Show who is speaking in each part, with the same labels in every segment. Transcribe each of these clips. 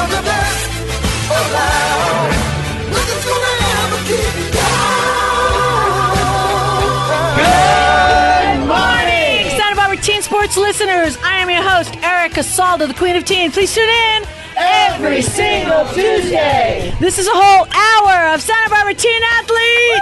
Speaker 1: the best around. Nothing's gonna ever keep me down.
Speaker 2: Good morning, Santa Barbara Teen Sports listeners. I am your host, Erica Salda, the Queen of Teen. Please tune in every single Tuesday. This is a whole hour of Santa Barbara teen athletes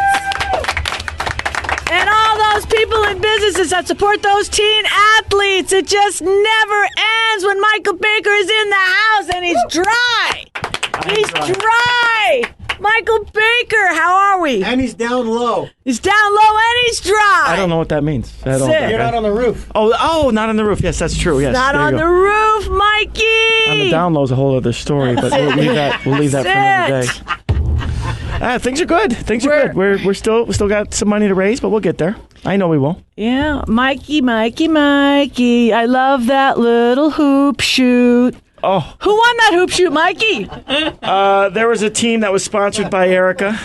Speaker 2: and all those people in businesses that support those teen athletes. It just never ends when Michael Baker is in the house and he's dry. He's dry. Michael Baker, how are we?
Speaker 3: And he's down low.
Speaker 2: He's down low and he's dry.
Speaker 4: I don't know what that means. I don't.
Speaker 2: Sick.
Speaker 3: You're not on the roof.
Speaker 4: Oh, not on the roof. Yes, that's true. Yes,
Speaker 2: Not
Speaker 4: there you
Speaker 2: on
Speaker 4: go.
Speaker 2: the roof, Mikey.
Speaker 4: On the down low's a whole other story, but we'll leave that for another day. Things are good. Things are good. We still got some money to raise, but we'll get there. I know we will.
Speaker 2: Yeah, Mikey. I love that little hoop shoot.
Speaker 4: Oh,
Speaker 2: Who won that hoop shoot, Mikey?
Speaker 4: there was a team that was sponsored by Erica.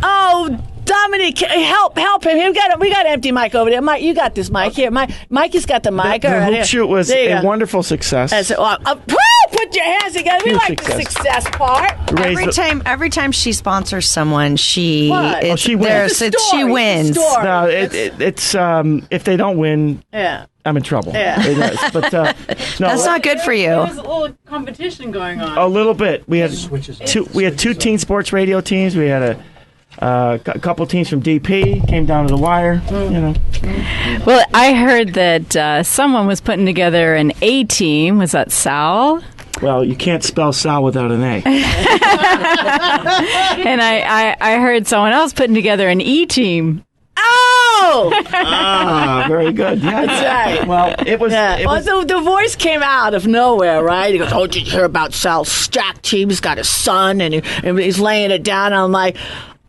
Speaker 2: Oh, Dominique, help him. We got an empty mic over there. Mike, you got this mic here. Mikey's got the mic.
Speaker 4: The
Speaker 2: All right,
Speaker 4: hoop shoot was
Speaker 2: there you
Speaker 4: a
Speaker 2: go.
Speaker 4: wonderful success.
Speaker 2: Put your hands together. We
Speaker 4: Huge
Speaker 2: like the
Speaker 4: success.
Speaker 2: success part.
Speaker 5: Every time she sponsors someone, she
Speaker 2: What?
Speaker 4: Oh, she wins.
Speaker 2: It's a
Speaker 5: she
Speaker 2: story.
Speaker 5: wins.
Speaker 2: It's a story.
Speaker 4: No, it's if they don't win,
Speaker 2: Yeah.
Speaker 4: I'm in trouble.
Speaker 2: Yeah.
Speaker 4: It is. But no,
Speaker 5: That's not good for you.
Speaker 6: There's a little competition going on.
Speaker 4: a little bit. We had two teen sports radio teams. We had a couple teams from DP came down to the wire. You know.
Speaker 6: Well, I heard that someone was putting together an A team. Was that Sal?
Speaker 4: Well, you can't spell Sal without an A.
Speaker 6: And I heard someone else putting together an E team.
Speaker 2: Oh!
Speaker 4: Very good. Yeah.
Speaker 2: That's right.
Speaker 4: Well, it was.
Speaker 2: Yeah.
Speaker 4: It was
Speaker 2: So the voice came out of nowhere, right? He goes, "Oh, did you hear about Sal's stack team? He's got a son, and he's laying it down." And I'm like,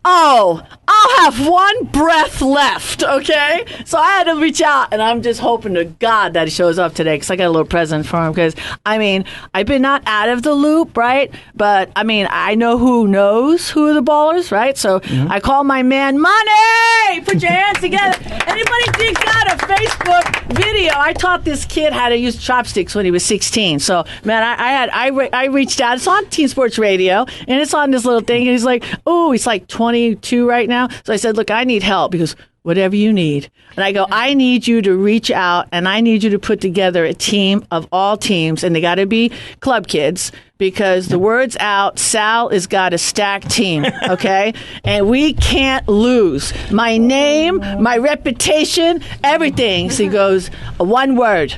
Speaker 2: "Oh, I'll have one breath left, okay?" So I had to reach out, and I'm just hoping to God that he shows up today because I got a little present for him. Because I mean, I've been not out of the loop, right? But I mean, I know who knows who are the ballers, right? So I call my man Money. Put your hands together. Anybody dig out a Facebook video? I taught this kid how to use chopsticks when he was 16. So man, I reached out. It's on Teen Sports Radio, and it's on this little thing. And he's like, "Oh, he's like 22 right now." So I said, "Look, I need help." Because whatever you need. And I go, "I need you to reach out and I need you to put together a team of all teams, and they got to be club kids because the word's out. Sal has got a stacked team, okay? And we can't lose. My name, my reputation, everything." So he goes, "One word,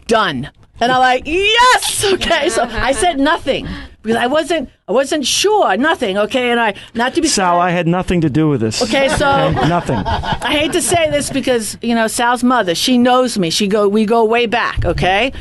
Speaker 2: done." And I'm like, "Yes!" Okay, so I said nothing. Because I wasn't sure, nothing, okay? And not to be
Speaker 4: Sal, I had nothing to do with this.
Speaker 2: Okay, so
Speaker 4: Nothing.
Speaker 2: I hate to say this because, Sal's mother, she knows me. We go way back, okay?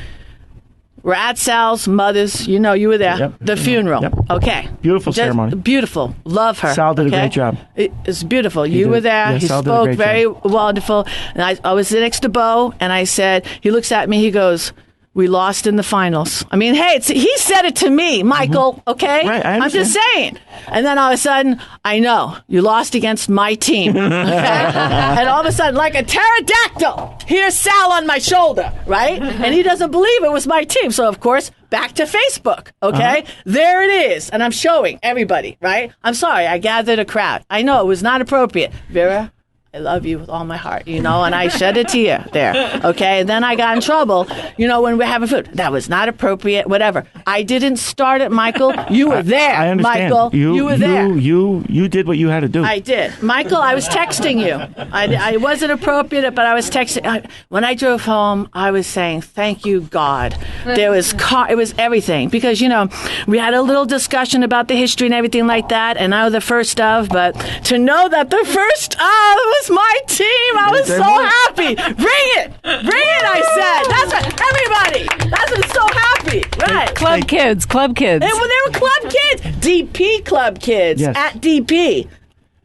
Speaker 2: We're at Sal's mother's, you were there,
Speaker 4: Yep.
Speaker 2: the funeral.
Speaker 4: Yep.
Speaker 2: Okay.
Speaker 4: Beautiful ceremony.
Speaker 2: Beautiful. Love her.
Speaker 4: Sal did a
Speaker 2: okay?
Speaker 4: great job.
Speaker 2: It's beautiful. You
Speaker 4: did.
Speaker 2: were there.
Speaker 4: Yeah,
Speaker 2: He
Speaker 4: Sal did a
Speaker 2: spoke
Speaker 4: great
Speaker 2: very
Speaker 4: job.
Speaker 2: wonderful. And I was next to Bo, and I said, he looks at me, he goes, "We lost in the finals." I mean, hey, he said it to me, Michael, okay?
Speaker 4: Right, I
Speaker 2: I'm just saying. And then all of a sudden, I know, you lost against my team. Okay? And all of a sudden, like a pterodactyl, here's Sal on my shoulder, right? And he doesn't believe it was my team. So, of course, back to Facebook, okay? There it is. And I'm showing everybody, right? I'm sorry, I gathered a crowd. I know it was not appropriate. Vera, I love you with all my heart, and I shed a tear there, okay? And then I got in trouble, when we're having food. That was not appropriate, whatever. I didn't start it, Michael. You were there,
Speaker 4: I understand.
Speaker 2: Michael. You were there.
Speaker 4: You did what you had to do.
Speaker 2: I did. Michael, I was texting you. I wasn't appropriate, but I was texting. When I drove home, I was saying, "Thank you, God." There was it was everything. Because, we had a little discussion about the history and everything like that, and I was the first of, but to know that the first of was my team, I was so happy. Bring it, I said. That's right. Everybody. That's what's so happy. Right.
Speaker 6: Club kids.
Speaker 2: And when they were club kids, DP club kids
Speaker 4: Yes.
Speaker 2: at DP.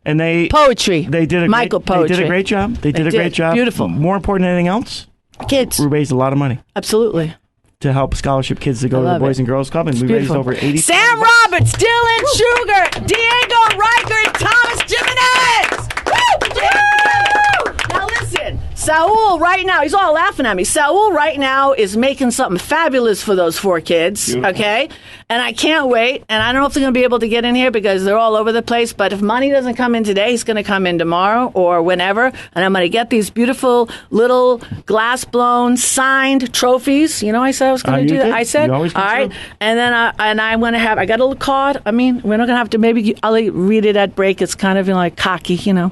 Speaker 4: And they
Speaker 2: Poetry.
Speaker 4: They did a
Speaker 2: Michael
Speaker 4: great,
Speaker 2: poetry.
Speaker 4: They did a great job. They did a great job.
Speaker 2: Beautiful.
Speaker 4: More important than anything else,
Speaker 2: Kids.
Speaker 4: we raised a lot of money
Speaker 2: Absolutely.
Speaker 4: to help scholarship kids to go to the
Speaker 2: love
Speaker 4: Boys
Speaker 2: it.
Speaker 4: and Girls Club, and we
Speaker 2: Beautiful.
Speaker 4: raised over 80.
Speaker 2: Sam Roberts, Dylan Shugart, Diego Riker, and Thomas Jimenez. Woo! Put your hands together. Now listen, Saul right now, he's all laughing at me. Saul right now is making something fabulous for those 4 kids,
Speaker 4: Beautiful.
Speaker 2: okay? And I can't wait. And I don't know if they're going to be able to get in here because they're all over the place. But if money doesn't come in today, he's going to come in tomorrow or whenever. And I'm going to get these beautiful little glass-blown signed trophies. You know, I said I was going to do that.
Speaker 4: did.
Speaker 2: I said,
Speaker 4: You
Speaker 2: all
Speaker 4: always do.
Speaker 2: right. And then I'm going to have, I got a little card. I mean, we're not going to have to, maybe I'll read it at break. It's kind of like cocky, you know,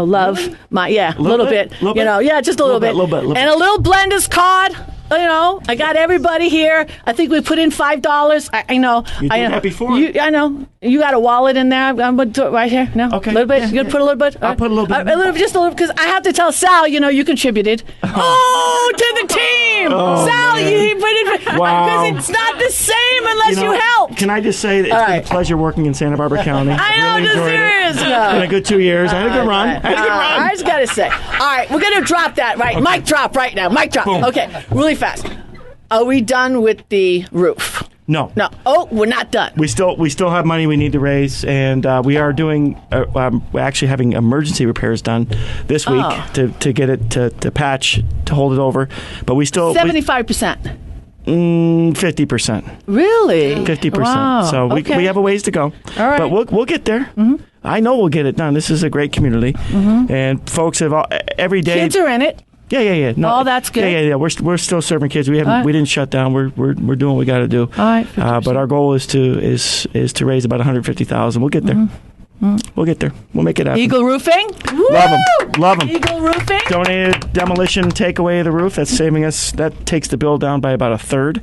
Speaker 2: love my, a little bit,
Speaker 4: Little bit?
Speaker 2: yeah, just a little bit.
Speaker 4: Little bit.
Speaker 2: And a little blender's card. You know, I got everybody here. I think we put in $5. I know.
Speaker 4: You did that before.
Speaker 2: I know. You got a wallet in there. I'm going to do it right here. No?
Speaker 4: Okay.
Speaker 2: A little bit?
Speaker 4: Yeah,
Speaker 2: You going to put a little bit?
Speaker 4: I'll put a little bit.
Speaker 2: Just a little, because I have to tell Sal, you contributed. Oh, to the team.
Speaker 4: Oh,
Speaker 2: Sal,
Speaker 4: man.
Speaker 2: you put it.
Speaker 4: Wow.
Speaker 2: Because it's not the same unless you help.
Speaker 4: Can I just say that it's
Speaker 2: All
Speaker 4: been
Speaker 2: right.
Speaker 4: a pleasure working in Santa Barbara County.
Speaker 2: I know,
Speaker 4: really
Speaker 2: just
Speaker 4: enjoyed
Speaker 2: serious.
Speaker 4: it. It's been a good 2 years. I had a good run.
Speaker 2: I just got to say. All right, we're going to drop that, right? Mic drop right now. Mic drop.
Speaker 4: Boom.
Speaker 2: Okay, really fast. Are we done with the roof?
Speaker 4: No.
Speaker 2: No. Oh, we're not done.
Speaker 4: We still have money we need to raise, and we are doing. We're actually having emergency repairs done this week to get it to patch to hold it over. But we still
Speaker 2: 75%.
Speaker 4: 50%.
Speaker 2: Really?
Speaker 4: 50%.
Speaker 2: Wow.
Speaker 4: So we have a ways to go.
Speaker 2: All right.
Speaker 4: But we'll get there. Mm-hmm. I know we'll get it done. This is a great community, and folks have every day.
Speaker 2: Kids are in it.
Speaker 4: Yeah. No,
Speaker 2: Oh, that's good.
Speaker 4: Yeah. We're still serving kids. We didn't shut down. We're doing what we got to do.
Speaker 2: All right.
Speaker 4: But our goal is to raise about $150,000. We'll get there. We'll get there. We'll make it happen.
Speaker 2: Eagle Roofing.
Speaker 4: Love them.
Speaker 2: Eagle Roofing.
Speaker 4: Donated demolition, take away the roof. That's saving us. That takes the bill down by about a third,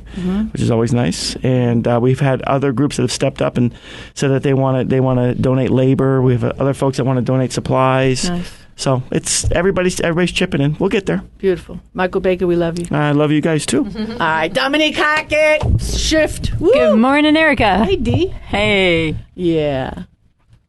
Speaker 4: which is always nice. And we've had other groups that have stepped up and said that they want to donate labor. We have other folks that want to donate supplies.
Speaker 2: Nice.
Speaker 4: So it's everybody's chipping in. We'll get there.
Speaker 2: Beautiful. Michael Baker, we love you.
Speaker 4: I love you guys too.
Speaker 2: All right, Dominique Hackett, shift. Woo.
Speaker 6: Good morning, Erica.
Speaker 2: Hey, D.
Speaker 6: Hey.
Speaker 2: Yeah.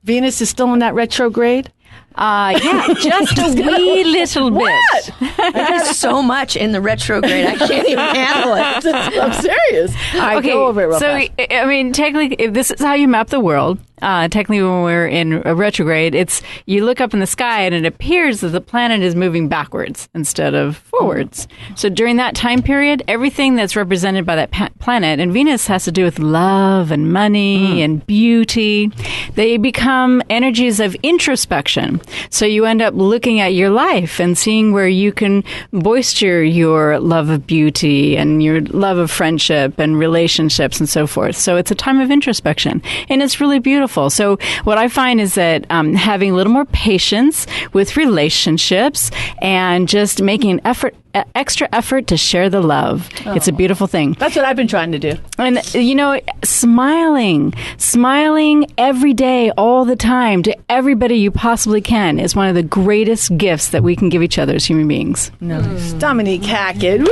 Speaker 2: Venus is still in that retrograde?
Speaker 6: Yeah, just a wee little bit.
Speaker 2: What?
Speaker 5: There's so much in the retrograde. I can't even handle it.
Speaker 2: I'm serious. All right,
Speaker 6: Okay,
Speaker 2: go over it real
Speaker 6: so
Speaker 2: fast.
Speaker 6: I mean, technically, if this is how you map the world. Technically, when we're in a retrograde, it's you look up in the sky and it appears that the planet is moving backwards instead of forwards. So during that time period, everything that's represented by that planet, and Venus has to do with love and money and beauty, they become energies of introspection. So you end up looking at your life and seeing where you can boister your love of beauty and your love of friendship and relationships and so forth. So it's a time of introspection, and it's really beautiful. So what I find is that having a little more patience with relationships and just making an extra effort to share the love. It's a beautiful thing.
Speaker 2: That's what I've been trying to do.
Speaker 6: And, smiling every day, all the time, to everybody you possibly can is one of the greatest gifts that we can give each other as human beings.
Speaker 2: Nice. Dominique Hackett. Woo!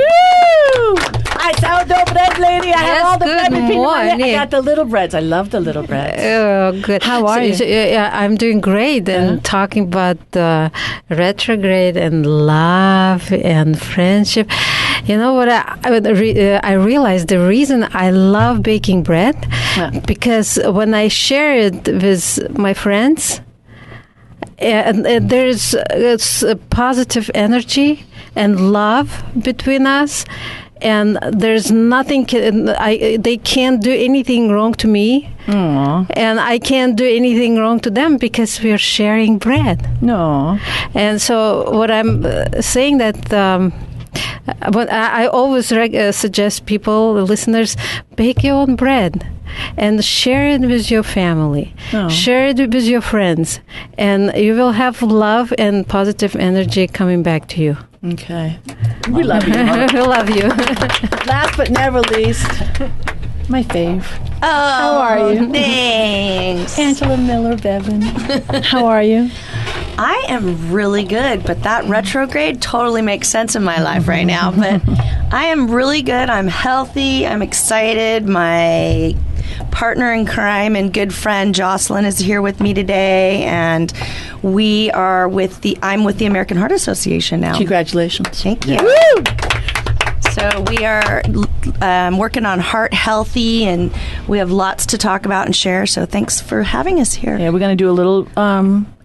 Speaker 2: I sourdough bread lady. I have all the bread.
Speaker 3: Good
Speaker 2: between my legs. I
Speaker 3: morning.
Speaker 2: got the little breads. I love the little breads.
Speaker 3: Oh, good.
Speaker 2: How are you?
Speaker 3: Yeah, I'm doing great. And talking about retrograde and love and friendship. You know what? I realized the reason I love baking bread because when I share it with my friends, and there's a positive energy and love between us. And there's nothing, they can't do anything wrong to me.
Speaker 2: Aww.
Speaker 3: And I can't do anything wrong to them because we're sharing bread.
Speaker 2: No.
Speaker 3: And so what I'm saying that what I always suggest people, listeners, bake your own bread and share it with your family.
Speaker 2: Oh.
Speaker 3: Share it with your friends. And you will have love and positive energy coming back to you.
Speaker 2: Okay. We love you.
Speaker 3: We love you.
Speaker 2: Last but never least, my fave.
Speaker 5: Oh,
Speaker 2: How are you?
Speaker 5: Thanks.
Speaker 2: Angela Miller-Bevan. How are you?
Speaker 5: I am really good, but that retrograde totally makes sense in my life right now. But I am really good. I'm healthy. I'm excited. My partner in crime and good friend Joslynn is here with me today, and we are I'm with the American Heart Association now.
Speaker 2: Congratulations.
Speaker 5: Thank you.
Speaker 2: Woo!
Speaker 5: So we are working on heart healthy, and we have lots to talk about and share. So thanks for having us here.
Speaker 2: Yeah, we're going to do a little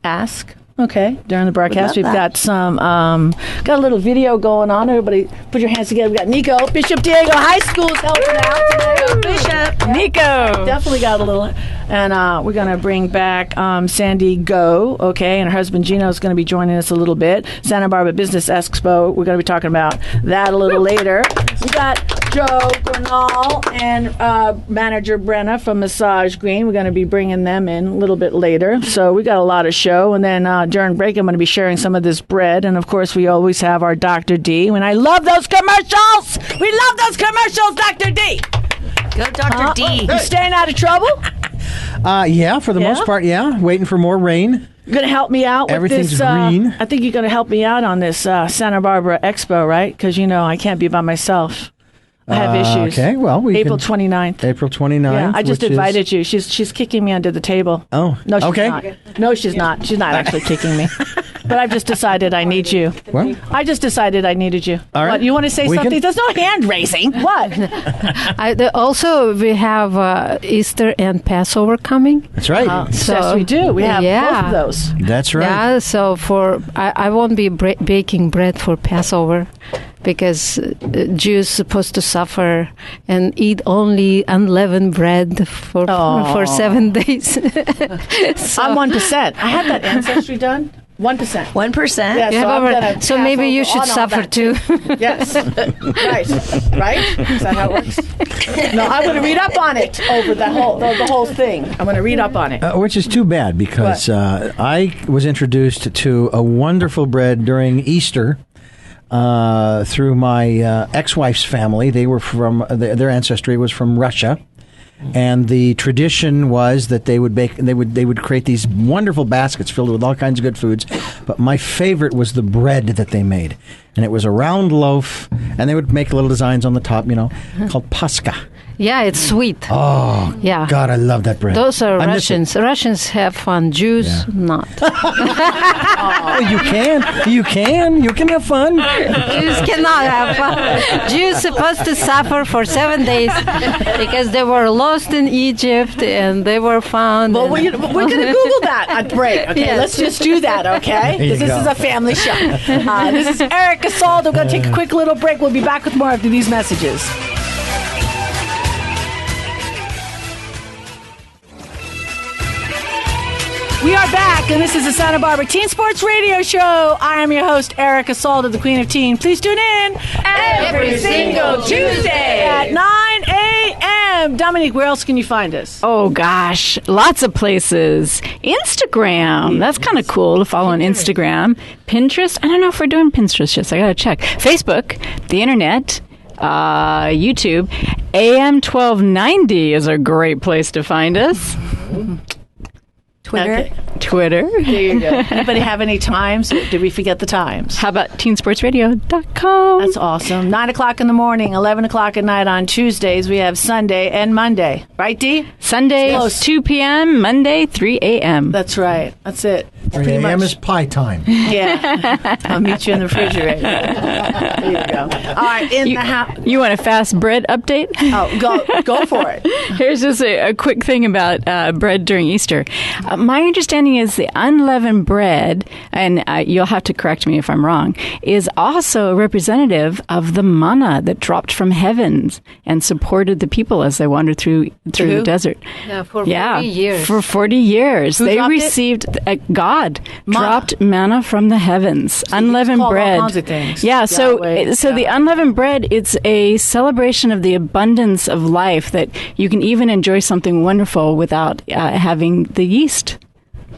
Speaker 2: ask. Okay, during the broadcast, we've got some, got a little video going on. Everybody, put your hands together. We got Nico, Bishop Diego High School is helping out today. Bishop,
Speaker 6: Nico.
Speaker 2: definitely got a little, and we're going to bring back Sandy Go, okay, and her husband Gino is going to be joining us a little bit. Santa Barbara Business Expo, we're going to be talking about that a little later. We got Joe Gornell and manager Brenna from Massage Green. We're going to be bringing them in a little bit later. So we got a lot of show. And then during break, I'm going to be sharing some of this bread. And, of course, we always have our Dr. D. And I love those commercials. We love those commercials, Dr. D.
Speaker 5: Go, Dr. D.
Speaker 2: You staying out of trouble?
Speaker 7: Yeah, for the most part, yeah. Waiting for more rain.
Speaker 2: You're going to help me out with
Speaker 7: Everything's
Speaker 2: this.
Speaker 7: green.
Speaker 2: I think you're going to help me out on this Santa Barbara Expo, right? Because, I can't be by myself. I have issues.
Speaker 7: Okay, well,
Speaker 2: April 29th.
Speaker 7: April 29th.
Speaker 2: Yeah, I just
Speaker 7: which
Speaker 2: invited you. She's kicking me under the table.
Speaker 7: Oh,
Speaker 2: no, she's
Speaker 7: okay.
Speaker 2: not. No, she's not. She's not actually kicking me. But I've just decided I need you.
Speaker 7: Well,
Speaker 2: I just decided I needed you.
Speaker 7: All right.
Speaker 2: What, you want to say
Speaker 7: We
Speaker 2: something?
Speaker 7: can-
Speaker 2: There's no hand raising. What?
Speaker 3: Also, we have Easter and Passover coming.
Speaker 7: that's right.
Speaker 2: Yes, we do. We have both of those.
Speaker 7: That's right.
Speaker 3: Yeah, so I won't be baking bread for Passover because Jews supposed to suffer and eat only unleavened bread for 7 days. So-
Speaker 2: I'm 1%. I had that ancestry done. 1%.
Speaker 5: 1%?
Speaker 2: Yeah,
Speaker 3: Yeah,
Speaker 2: so I'm
Speaker 3: but-
Speaker 2: gonna
Speaker 3: so
Speaker 2: pass
Speaker 3: maybe you
Speaker 2: over
Speaker 3: should
Speaker 2: on all
Speaker 3: suffer
Speaker 2: that
Speaker 3: too.
Speaker 2: Yes. Right? Is that how it works? No, I'm going to read up on it over the whole thing. I'm going to read up on it.
Speaker 7: Which is too bad because I was introduced to a wonderful bread during Easter through my ex-wife's family. They were from their ancestry was from Russia, and the tradition was that they would bake. They would create these wonderful baskets filled with all kinds of good foods. But my favorite was the bread that they made, and it was a round loaf, and they would make little designs on the top, called paska.
Speaker 3: Yeah, it's sweet.
Speaker 7: Oh,
Speaker 3: Yeah.
Speaker 7: God, I love that bread.
Speaker 3: Those are
Speaker 7: I miss it.
Speaker 3: Russians. Russians have fun. Jews, not.
Speaker 7: Oh, you can have fun.
Speaker 3: Jews cannot have fun. Jews supposed to suffer for 7 days because they were lost in Egypt and they were found.
Speaker 2: Well, we're going to Google that at break. Okay,
Speaker 3: Yes.
Speaker 2: let's just do that, okay?
Speaker 7: There you
Speaker 2: Because this
Speaker 7: go.
Speaker 2: is a family show. This is Erica Salda. We're going to take a quick little break. We'll be back with more after these messages. We are back, and this is the Santa Barbara Teen Sports Radio Show. I am your host, Erica Salda, the Queen of Teen. Please tune in every single Tuesday at 9 a.m. Dominique, where else can you find us?
Speaker 6: Oh gosh, lots of places. Instagram. That's kind of cool to follow on Instagram. Pinterest. I don't know if we're doing Pinterest just. I gotta check. Facebook, the internet, YouTube. AM 1290 is a great place to find us.
Speaker 5: Twitter.
Speaker 2: Okay.
Speaker 6: Twitter.
Speaker 2: There you go. Anybody have any times? Did we forget the times?
Speaker 6: How about teensportsradio.com?
Speaker 2: That's awesome. 9 o'clock in the morning, 11 o'clock at night on Tuesdays. We have Sunday and Monday. Right, Dee?
Speaker 6: Sunday,
Speaker 2: Close.
Speaker 6: 2 p.m., Monday, 3 a.m.
Speaker 2: That's right. That's it.
Speaker 7: 3
Speaker 2: Pretty
Speaker 7: a.m.
Speaker 2: much.
Speaker 7: is pie time.
Speaker 2: Yeah. I'll meet you in the refrigerator. There you go. All right. The house.
Speaker 6: You want a fast bread update?
Speaker 2: Oh, go for it.
Speaker 6: Here's just a quick thing about bread during Easter. My understanding is the unleavened bread, and you'll have to correct me if I'm wrong, is also a representative of the manna that dropped from heavens and supported the people as they wandered through the desert.
Speaker 3: Yeah, for 40 years.
Speaker 6: For 40 years.
Speaker 2: Who
Speaker 6: they
Speaker 2: dropped it?
Speaker 6: received, God
Speaker 2: Manna.
Speaker 6: dropped manna from the heavens. Unleavened
Speaker 2: called all
Speaker 6: bread.
Speaker 2: kinds of things.
Speaker 6: Yeah,
Speaker 2: Yahweh,
Speaker 6: so the unleavened bread, it's a celebration of the abundance of life that you can even enjoy something wonderful without having the yeast.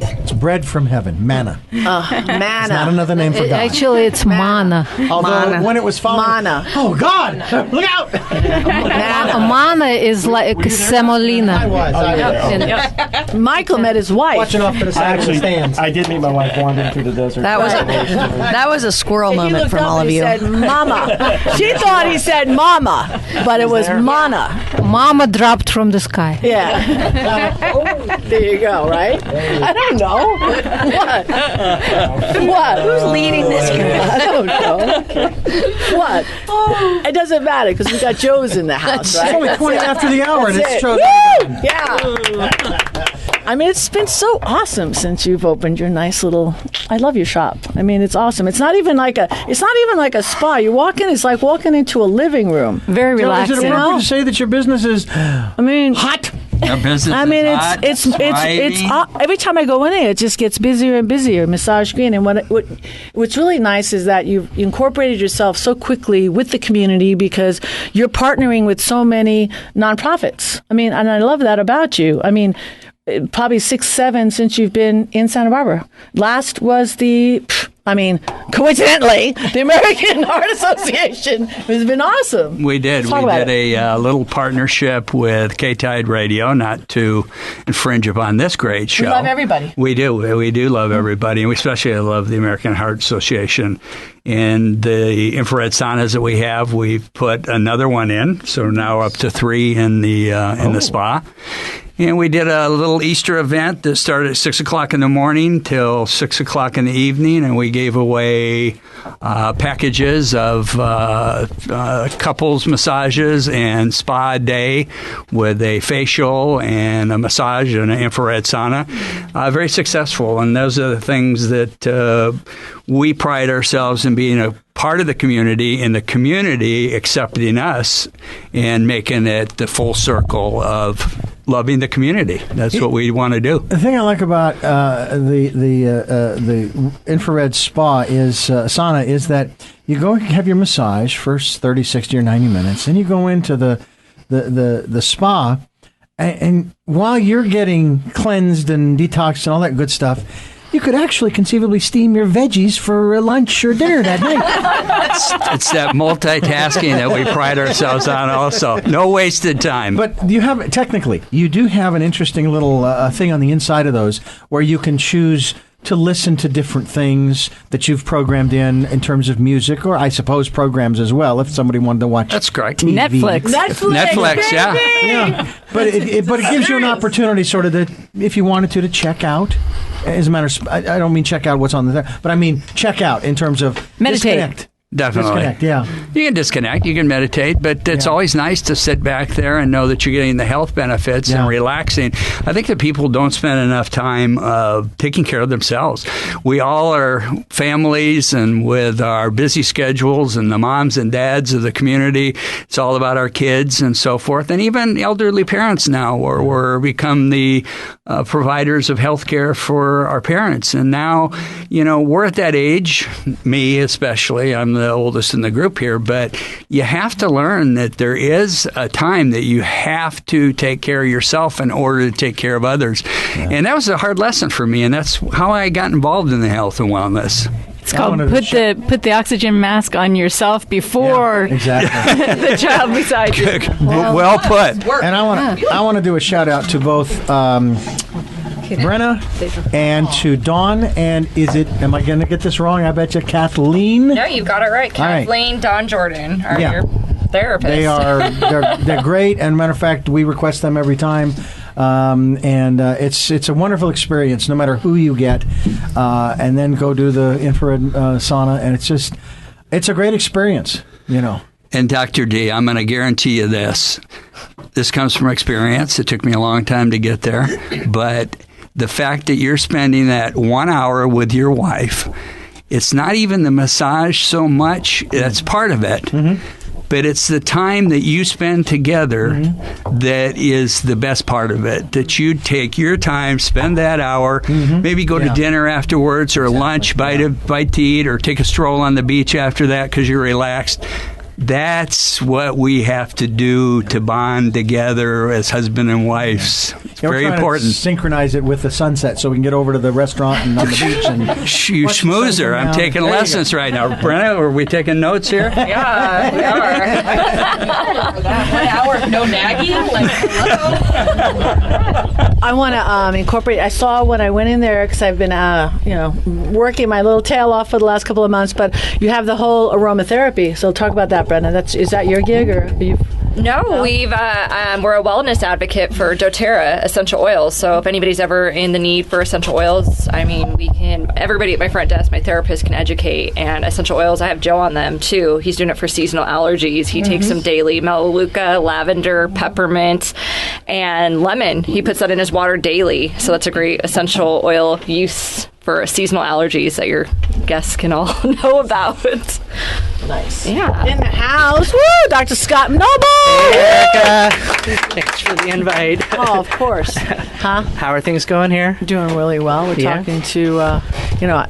Speaker 7: It's bread from heaven, manna.
Speaker 2: Manna.
Speaker 7: Not another name for God.
Speaker 3: Actually, it's manna.
Speaker 7: Although when it was found,
Speaker 2: Manna.
Speaker 7: oh God, look out!
Speaker 3: Manna is like semolina.
Speaker 7: I was.
Speaker 3: And
Speaker 2: Michael met his wife.
Speaker 7: Watching off to the side of the stands.
Speaker 4: I did meet my wife wandering through the desert.
Speaker 5: That was a squirrel
Speaker 2: He
Speaker 5: moment
Speaker 2: looked
Speaker 5: from
Speaker 2: up
Speaker 5: all
Speaker 2: and
Speaker 5: of
Speaker 2: he
Speaker 5: you.
Speaker 2: said mama. She thought he said mama, but it was mana.
Speaker 3: Mama dropped from the sky.
Speaker 2: Yeah. There you go, right? I don't know. What? What? Who's leading this here? I don't know. What? It doesn't matter because we got Joe's in the house, right?
Speaker 7: It's only 20 after the hour, and
Speaker 2: That's
Speaker 7: it's
Speaker 2: it.
Speaker 7: chosen.
Speaker 2: Woo! Yeah. I mean, it's been so awesome since you've opened your nice little. I love your shop. I mean, it's awesome. It's not even like a spa. You walk in, it's like walking into a living room.
Speaker 6: Very relaxing.
Speaker 7: Is it appropriate to say that your business is hot?
Speaker 8: Our business
Speaker 2: I mean,
Speaker 8: is hot,
Speaker 2: it's
Speaker 8: thriving.
Speaker 2: every time I go in there, it just gets busier and busier. Massage Green, and what's really nice is that you've incorporated yourself so quickly with the community because you're partnering with so many nonprofits. I mean, and I love that about you. I mean, probably 6, 7 since you've been in Santa Barbara. Last was coincidentally, the American Heart Association has been awesome.
Speaker 8: We did.
Speaker 2: Talk
Speaker 8: We
Speaker 2: about
Speaker 8: did a little partnership with K-Tide Radio, not to infringe upon this great show.
Speaker 2: We love everybody.
Speaker 8: We do. We do love everybody, and we especially love the American Heart Association. And the infrared saunas that we have, we've put another one in, so now up to 3 in the spa. And we did a little Easter event that started at 6 o'clock in the morning till 6 o'clock in the evening, and we gave away packages of couples massages and spa day with a facial and a massage and an infrared sauna. Very successful, and those are the things that we pride ourselves in being a part of the community, and the community accepting us and making it the full circle of loving the community. That's what we want to do.
Speaker 7: The thing I like about the infrared spa is sauna is that you go have your massage first 30, 60, or 90 minutes, and you go into the spa, and while you're getting cleansed and detoxed and all that good stuff, you could actually conceivably steam your veggies for lunch or dinner that night.
Speaker 8: It's that multitasking that we pride ourselves on also. No wasted time.
Speaker 7: But you do have an interesting little thing on the inside of those where you can choose to listen to different things that you've programmed in terms of music, or I suppose programs as well, if somebody wanted to watch.
Speaker 8: That's correct.
Speaker 7: TV.
Speaker 8: Netflix, yeah.
Speaker 7: Yeah. But it gives you an opportunity sort of if you wanted to check out. As a matter of, I don't mean check out what's on there, but I mean check out in terms of
Speaker 6: meditate.
Speaker 7: Disconnect.
Speaker 8: Definitely.
Speaker 7: Disconnect, yeah.
Speaker 8: You can disconnect, you can meditate, but it's always nice to sit back there and know that you're getting the health benefits and relaxing. I think that people don't spend enough time taking care of themselves. We all are families, and with our busy schedules and the moms and dads of the community, it's all about our kids and so forth. And even elderly parents now we're become the providers of health care for our parents. And now, we're at that age, me especially, I'm the oldest in the group here, but you have to learn that there is a time that you have to take care of yourself in order to take care of others. Yeah. And that was a hard lesson for me, and that's how I got involved in the health and wellness.
Speaker 6: It's called put the oxygen mask on yourself before the child beside you.
Speaker 8: Well put.
Speaker 7: And I want to do a shout out to both Brenna and to Dawn, and am I going to get this wrong? I bet you Kathleen.
Speaker 9: No, you got it right. Kathleen, Dawn Jordan are your therapists.
Speaker 7: They're great, and matter of fact, we request them every time. And it's a wonderful experience, no matter who you get, and then go do the infrared sauna, and it's a great experience,
Speaker 8: And Dr. D, I'm going to guarantee you this. This comes from experience. It took me a long time to get there, but the fact that you're spending that 1 hour with your wife, it's not even the massage so much. That's part of it. Mm-hmm. But it's the time that you spend together that is the best part of it. That you take your time, spend that hour, maybe go to dinner afterwards or lunch, bite to eat, or take a stroll on the beach after that because you're relaxed. That's what we have to do to bond together as husband and wives. It's very important.
Speaker 7: To synchronize it with the sunset so we can get over to the restaurant and on the beach. And
Speaker 8: you schmoozer. I'm taking lessons right now. Brenna, are we taking notes here?
Speaker 9: Yeah, we are. 1 hour of no nagging?
Speaker 2: I want to incorporate. I saw when I went in there, because I've been, working my little tail off for the last couple of months, but you have the whole aromatherapy. So talk about that, Brenna. Is that your gig, or are you?
Speaker 9: No, we're a wellness advocate for doTERRA essential oils. So if anybody's ever in the need for essential oils, I mean, everybody at my front desk, my therapist can educate. And essential oils, I have Joe on them too. He's doing it for seasonal allergies. He takes them daily: melaleuca, lavender, peppermint, and lemon. He puts that in his water daily. So that's a great essential oil use for seasonal allergies that your guests can all know about.
Speaker 2: Nice.
Speaker 9: Yeah.
Speaker 2: In the house. Woo! Dr. Scott Noble!
Speaker 10: Hey, Erica. Thanks for the invite.
Speaker 2: Oh, of course. Huh?
Speaker 10: How are things going here?
Speaker 2: Doing really well. We're
Speaker 10: Yeah.
Speaker 2: talking to,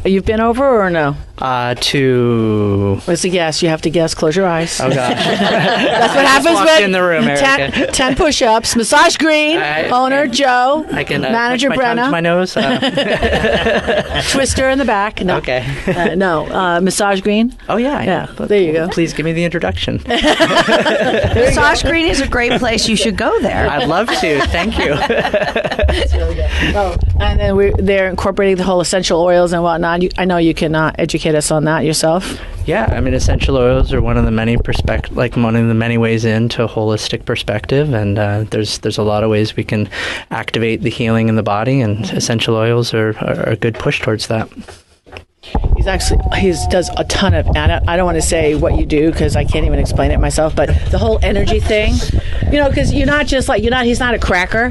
Speaker 2: you've been over or no?
Speaker 10: To...
Speaker 2: It's a guess. You have to guess. Close your eyes.
Speaker 10: Oh, gosh.
Speaker 2: That's what happens
Speaker 10: walked
Speaker 2: with
Speaker 10: in the room, Erica.
Speaker 2: 10 push-ups. Massage Green, owner Joe,
Speaker 10: I can
Speaker 2: manager
Speaker 10: touch my tongue to my
Speaker 2: Brenna,
Speaker 10: nose.
Speaker 2: Twister in the back. No.
Speaker 10: Okay.
Speaker 2: Massage Green.
Speaker 10: Oh, yeah.
Speaker 2: Yeah, there you go.
Speaker 10: Please give me the introduction.
Speaker 5: Massage Green is a great place. You should go there.
Speaker 10: I'd love to. Thank you.
Speaker 2: That's really good. Oh, and then they're incorporating the whole essential oils and whatnot. I know you can educate us on that yourself.
Speaker 10: Yeah, I mean, essential oils are one of the many ways into a holistic perspective, and there's a lot of ways we can activate the healing in the body, and essential oils are a good push towards that.
Speaker 2: He does a ton of, I don't want to say what you do because I can't even explain it myself, but the whole energy thing, because you're not just he's not a cracker,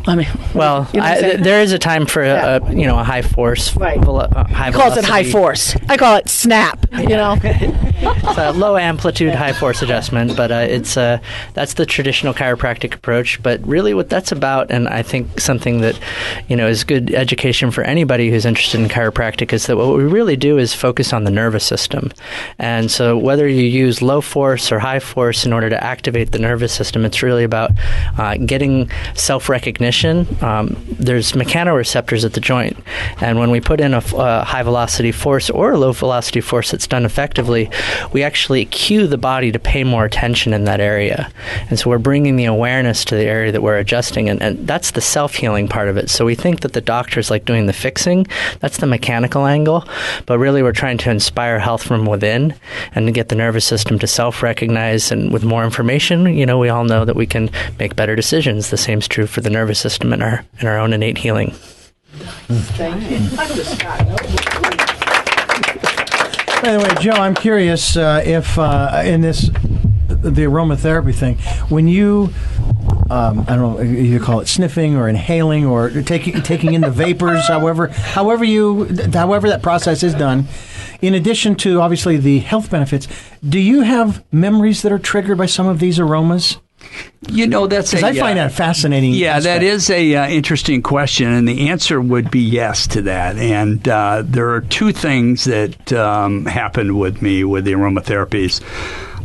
Speaker 2: I mean,
Speaker 10: well, there is a time for a high force,
Speaker 2: right?
Speaker 10: High
Speaker 2: he calls it high force. I call it snap.
Speaker 10: It's a low amplitude, high force adjustment, but that's the traditional chiropractic approach. But really, what that's about, and I think something that is good education for anybody who's interested in chiropractic, is that what we really do is focus on the nervous system. And so, whether you use low force or high force in order to activate the nervous system, it's really about getting self-recognition. There's mechanoreceptors at the joint, and when we put in a high velocity force or a low velocity force that's done effectively, we actually cue the body to pay more attention in that area. And so we're bringing the awareness to the area that we're adjusting, and that's the self-healing part of it. So we think that the doctor's like doing the fixing, that's the mechanical angle, but really we're trying to inspire health from within and to get the nervous system to self-recognize, and with more information, we all know that we can make better decisions. The same is true for the nervous system and our own innate healing.
Speaker 2: Thank you.
Speaker 7: By the way, Joe, I'm curious if in the aromatherapy thing, when you, I don't know, you call it sniffing or inhaling or taking in the vapors, however that process is done, in addition to obviously the health benefits, do you have memories that are triggered by some of these aromas?
Speaker 8: That's
Speaker 7: because I find that fascinating.
Speaker 8: Yeah, aspect. That is a interesting question, and the answer would be yes to that. And there are two things that happened with me with the aromatherapies.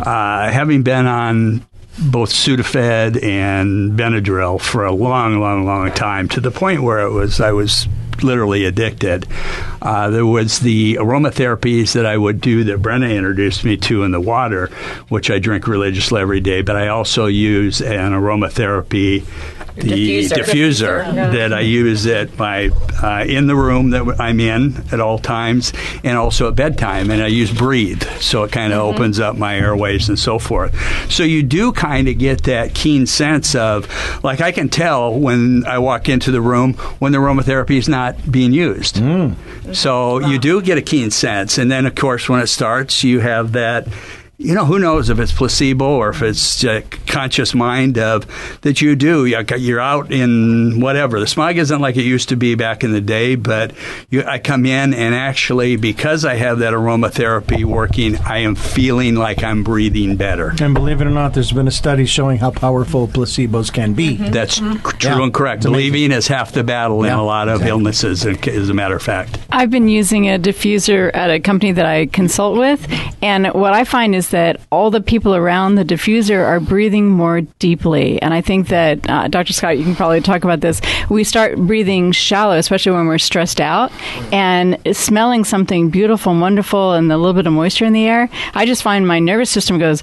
Speaker 8: Having been on both Sudafed and Benadryl for a long time, to the point where I was literally addicted. There was the aromatherapies that I would do that Brenna introduced me to in the water, which I drink religiously every day, but I also use an aromatherapy diffuser that I use at my in the room that I'm in at all times, and also at bedtime, and I use Breathe, so it kind of opens up my airways and so forth. So you do kind of get that keen sense of, like, I can tell when I walk into the room when the aromatherapy is not being used. So you do get a keen sense, and then of course when it starts, you have that. Who knows if it's placebo or if it's a conscious mind of that you do. You're out in whatever. The smog isn't like it used to be back in the day, but I come in and actually, because I have that aromatherapy working, I am feeling like I'm breathing better.
Speaker 7: And believe it or not, there's been a study showing how powerful placebos can be.
Speaker 8: That's true and correct. Believing is half the battle in a lot of illnesses, as a matter of fact.
Speaker 6: I've been using a diffuser at a company that I consult with, and what I find is that all the people around the diffuser are breathing more deeply. And I think that, Dr. Scott, you can probably talk about this. We start breathing shallow, especially when we're stressed out, and smelling something beautiful and wonderful and a little bit of moisture in the air. I just find my nervous system goes...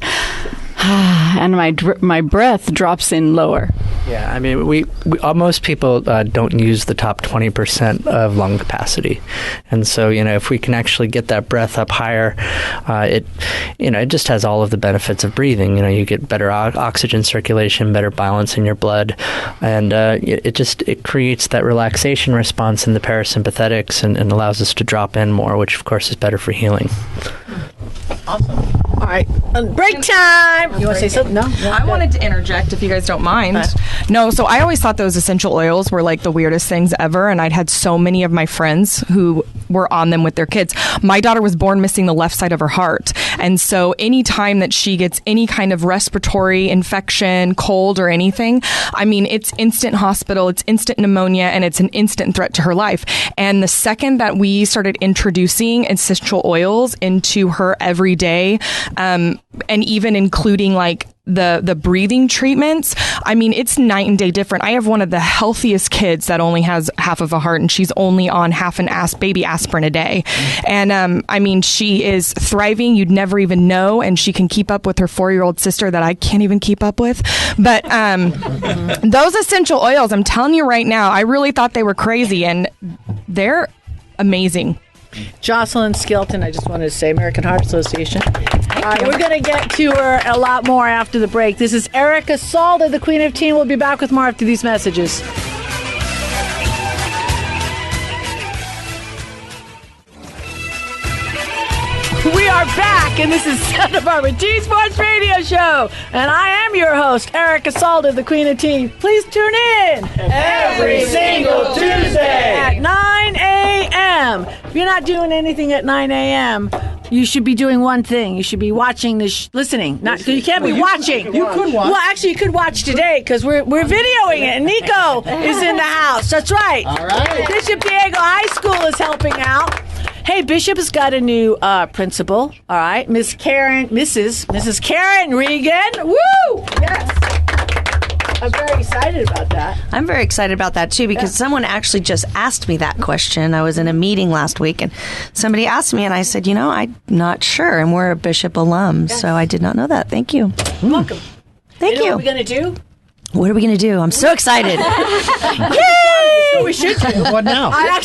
Speaker 6: and my breath drops in lower.
Speaker 10: Yeah, I mean, we most people don't use the top 20% of lung capacity, and so if we can actually get that breath up higher, it just has all of the benefits of breathing. You get better oxygen circulation, better balance in your blood, and it creates that relaxation response in the parasympathetics and allows us to drop in more, which of course is better for healing.
Speaker 2: Awesome. All right, break time. You want to say something? No?
Speaker 11: I wanted to interject if you guys don't mind. No, so I always thought those essential oils were like the weirdest things ever, and I'd had so many of my friends who were on them with their kids. My daughter was born missing the left side of her heart, and so any time that she gets any kind of respiratory infection, cold or anything, I mean, it's instant hospital, it's instant pneumonia, and it's an instant threat to her life. And the second that we started introducing essential oils into her every day, and even including like the breathing treatments, I mean, it's night and day different. I have one of the healthiest kids that only has half of a heart, and she's only on half an baby aspirin a day. And I mean, she is thriving. You'd never even know, and she can keep up with her 4-year-old sister that I can't even keep up with. But those essential oils, I'm telling you right now, I really thought they were crazy, and they're amazing.
Speaker 2: Joslynn-Skelton, I just wanted to say, American Heart Association. All right, we're going to get to her a lot more after the break. This is Erica Salda, the Queen of Teen. We'll be back with more after these messages. We are back, and this is Santa Barbara Teen Sports Radio Show. And I am your host, Erica Salda, the Queen of Teen. Please tune in
Speaker 1: every single Tuesday
Speaker 2: at 9 a.m. If you're not doing anything at 9 a.m., you should be doing one thing. You should be watching this, listening. Not, you can't be watching.
Speaker 7: You could watch.
Speaker 2: Well, actually, you could watch today because we're videoing it. And Nico is in the house. That's right.
Speaker 7: All right.
Speaker 2: Bishop Diego High School is helping out. Hey, Bishop has got a new principal. All right, Mrs. Karen Regan. Woo! Yes. I'm very excited about that.
Speaker 5: I'm very excited about that, too, because someone actually just asked me that question. I was in a meeting last week, and somebody asked me, and I said, I'm not sure, and we're a Bishop alum, so I did not know that. Thank you.
Speaker 2: Welcome.
Speaker 5: Thank you.
Speaker 2: What are we going to do?
Speaker 5: What are we going to do? I'm so excited.
Speaker 2: Yay! We should do.
Speaker 7: What now?
Speaker 2: I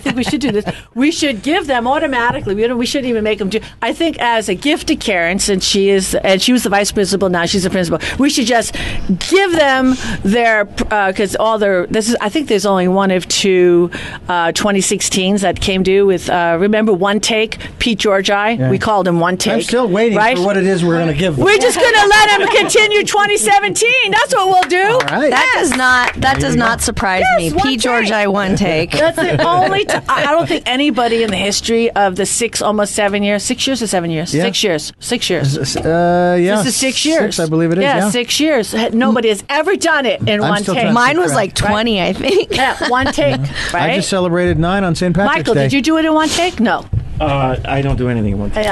Speaker 2: think we should do this. We should give them automatically. We shouldn't even make them do. I think as a gift to Karen, since she was the vice principal, now she's the principal. We should just give them their because I think there's only one of two 2016s that came due with. Remember One Take, Pete Georgi? Yeah. We called him One Take.
Speaker 7: I'm still waiting for what it is we're going to give them.
Speaker 2: We're just going to let him continue 2017. That's what we'll do.
Speaker 7: All right.
Speaker 5: That does not surprise me. Pete Georgi, One Take.
Speaker 2: That's the only I don't think anybody in the history of the almost 7 years, 6 years or 7 years?
Speaker 7: Yeah.
Speaker 2: 6 years. 6 years.
Speaker 7: Yeah.
Speaker 2: This is 6 years.
Speaker 7: 6, I believe it is.
Speaker 2: Yeah, 6 years. Nobody has ever done it in one take.
Speaker 5: Mine was like 20, right? I think.
Speaker 2: Yeah, one take, right?
Speaker 7: I just celebrated 9 on St. Patrick's
Speaker 2: Michael,
Speaker 7: Day.
Speaker 2: did you do it in one take? No.
Speaker 4: I don't do anything in one take.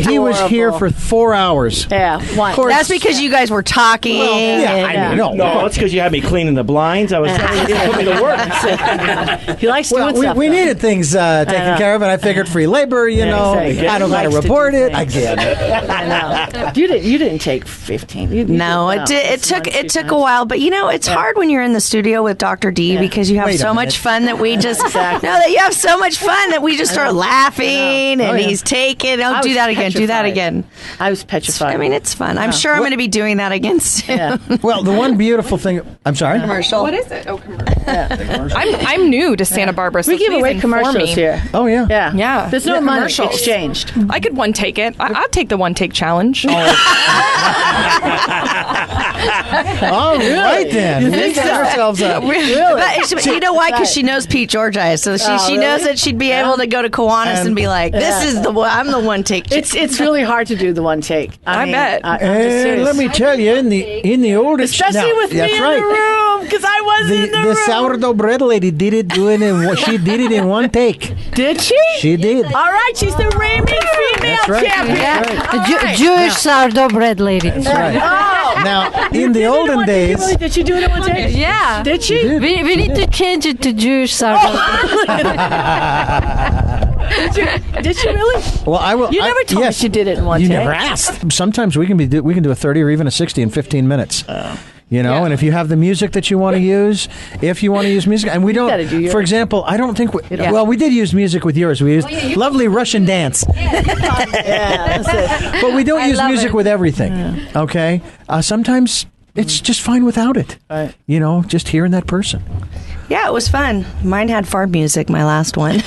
Speaker 7: He was here for 4 hours.
Speaker 2: Yeah, one.
Speaker 5: That's because you guys were talking.
Speaker 4: Well, no, it's because you had me cleaning the blinds. I was telling you to put me to work.
Speaker 2: He likes doing stuff.
Speaker 7: We needed things taken care of, and I figured free labor.
Speaker 2: Exactly.
Speaker 7: I don't got to report it. I get it.
Speaker 2: I know. You didn't take 15.
Speaker 5: It took a while, but it's hard when you're in the studio with Dr. D because you have so much fun that we just you have so much fun that we just start laughing and he's taking. Don't do that again. Do that again.
Speaker 2: I was petrified.
Speaker 5: I mean, it's fun. I'm sure I'm going to be doing that again soon.
Speaker 2: Yeah.
Speaker 7: Well, the one beautiful thing. I'm sorry.
Speaker 11: Commercial. What is it? Oh, commercial. Yeah. I'm new to Santa Barbara, so
Speaker 2: we give away commercials
Speaker 11: me.
Speaker 2: here.
Speaker 7: Oh yeah.
Speaker 2: Yeah. There's no money exchanged.
Speaker 11: I could one take it. I'll take the one take challenge.
Speaker 7: All right then.
Speaker 2: Let's
Speaker 7: set ourselves up.
Speaker 2: Really?
Speaker 5: But you know why? Because she knows Pete Georgi, so she knows that she'd be able to go to Kiwanis and be like, "This is I'm the one take."
Speaker 2: It's really hard to do the one take. I bet.
Speaker 7: And let me tell you, in the old,
Speaker 2: especially with me in the room, because I wasn't in the room.
Speaker 7: The sourdough bread lady did it she did it in one take.
Speaker 2: Did she?
Speaker 7: She did.
Speaker 2: All right, she's the reigning female champion.
Speaker 3: Right. Jewish sourdough bread lady.
Speaker 7: That's right. Now, in the olden days,
Speaker 2: did she do it in one take?
Speaker 3: Yeah.
Speaker 2: Did she?
Speaker 3: We need to change it to Jewish sourdough.
Speaker 2: Did you really?
Speaker 7: Well, I will.
Speaker 2: You never told us you did it in one
Speaker 7: You
Speaker 2: take.
Speaker 7: never asked. Sometimes we can do a 30 or even a 60 in 15 minutes.
Speaker 2: Yeah.
Speaker 7: And if you have the music that you want to use, if you want to use music, and we
Speaker 2: gotta do
Speaker 7: don't,
Speaker 2: yours.
Speaker 7: for example, I don't think, well, we did use music with yours. We used lovely Russian dance.
Speaker 2: That's it.
Speaker 7: But we don't use music
Speaker 3: it.
Speaker 7: with everything, okay? Sometimes it's just fine without it.
Speaker 2: Right.
Speaker 7: Just hearing that person.
Speaker 5: Yeah, it was fun. Mine had farm music, my last one.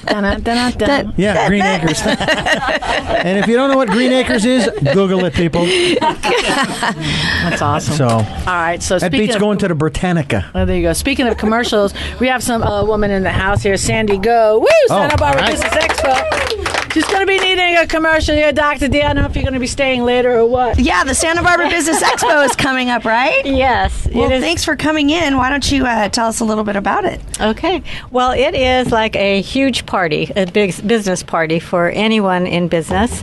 Speaker 2: Dun-dun-dun-dun.
Speaker 7: Yeah, Green Acres. And if you don't know what Green Acres is, Google it, people.
Speaker 2: That's awesome.
Speaker 7: So,
Speaker 2: All right, so
Speaker 7: that
Speaker 2: speaking
Speaker 7: beats
Speaker 2: of,
Speaker 7: going to the Britannica.
Speaker 2: Oh, there you go. Speaking of commercials, we have some woman in the house here, Sandy Go. Woo! Santa Barbara
Speaker 7: all right.
Speaker 2: Business Expo. She's going to be needing a commercial here, Dr. D. I don't know if you're going to be staying later or what.
Speaker 5: Yeah, the Santa Barbara Business Expo is coming up, right?
Speaker 3: Yes.
Speaker 5: Well,
Speaker 3: it is.
Speaker 5: thanks for coming in. Why don't you tell us a little bit about it?
Speaker 3: Okay. Well, it is like a huge party, a big business party for anyone in business.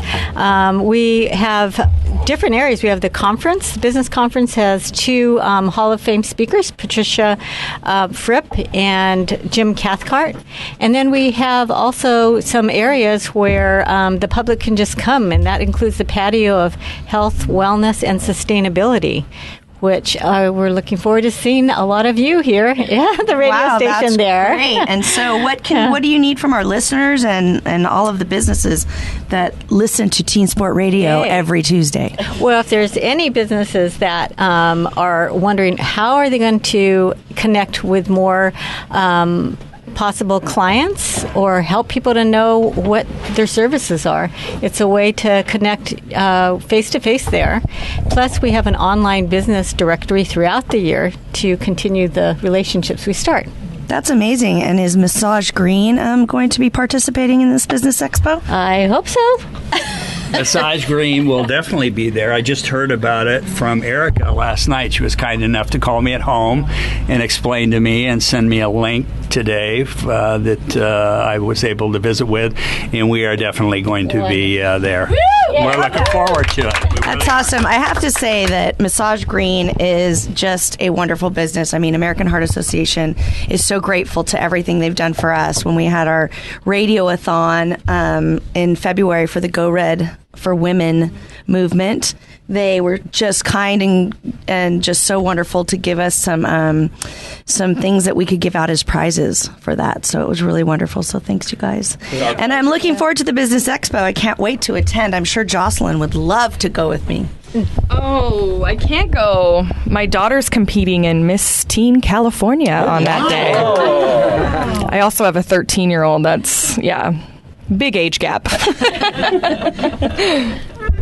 Speaker 3: We have different areas. We have the conference. The business conference has two Hall of Fame speakers, Patricia Fripp and Jim Cathcart. And then we have also some areas where the public can just come, and that includes the patio of health, wellness, and sustainability, which we're looking forward to seeing a lot of you here at the radio station
Speaker 5: that's
Speaker 3: there.
Speaker 5: Great. And so what do you need from our listeners and all of the businesses that listen to Teen Sport Radio every Tuesday?
Speaker 3: Well, if there's any businesses that are wondering how are they going to connect with more possible clients or help people to know what their services are, it's a way to connect face-to-face there. Plus, we have an online business directory throughout the year to continue the relationships we start.
Speaker 5: That's amazing. And is Massage Green going to be participating in this business expo?
Speaker 3: I hope so.
Speaker 8: Massage Green will definitely be there. I just heard about it from Erica last night. She was kind enough to call me at home and explain to me and send me a link today that I was able to visit with, and we are definitely going to be there. We're looking forward to it.
Speaker 5: That's awesome. I have to say that Massage Green is just a wonderful business. I mean, American Heart Association is so grateful to everything they've done for us. When we had our radio-a-thon in February for the Go Red for Women movement, they were just kind and just so wonderful to give us some things that we could give out as prizes for that. So it was really wonderful. So thanks, you guys. And I'm looking forward to the Business Expo. I can't wait to attend. I'm sure Joslynn would love to go with me.
Speaker 11: Oh, I can't go. My daughter's competing in Miss Teen California on that day. I also have a 13-year-old that's, big age gap.